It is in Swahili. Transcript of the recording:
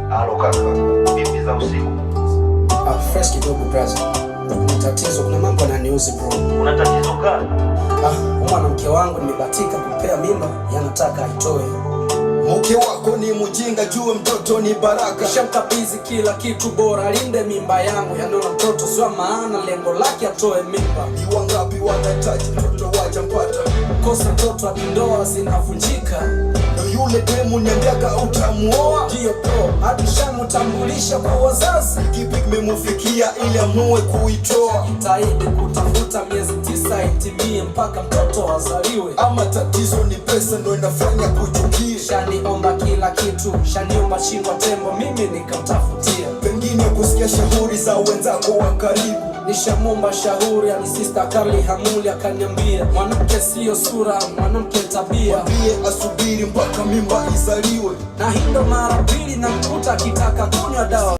Halo kaka, vipi za usiku? Fresh kidogo brother. Kuna tatizo, kuna mambo yananiuzi bro. Una tatizo gani? Mwanamke wangu nimebatika kumpea mimba, yanataka aitoe. Mke wako ni mjinga, jue mtoto ni baraka. Shamkabidhi kila kitu bora, linde mimba yangu. Yanaona mtoto sio maana, lengo lake atoe mimba. Ni wangapi wanahitaji mtoto wajampata? Kosa mtoto hadi ndoa zinavunjika. Ndo yule demu niambiaga utamuoa. Ndio bro, hadi shamutambulisha kwa wazazi. Kipi kimemufikia ili amue kuitoa? Jitahidi kutafuta miezi 9 itimie mpaka mtoto azaliwe. Ama tatizo ni pesa ndo inafanya kuchukia? Shaniomba kila kitu, shaniomba chingwa tembo, mimi nikamtafutia. Pengine kusikia shauri za wenzako wa karibu. Nishamomba shauri ya sister Carly Hamuli, akaniambia mwanamke sio sura, mwanamke tabia. Mwambie asubiri mpaka mimba izaliwe. Na hii ndo mara pili namkuta akitaka kunywa dawa.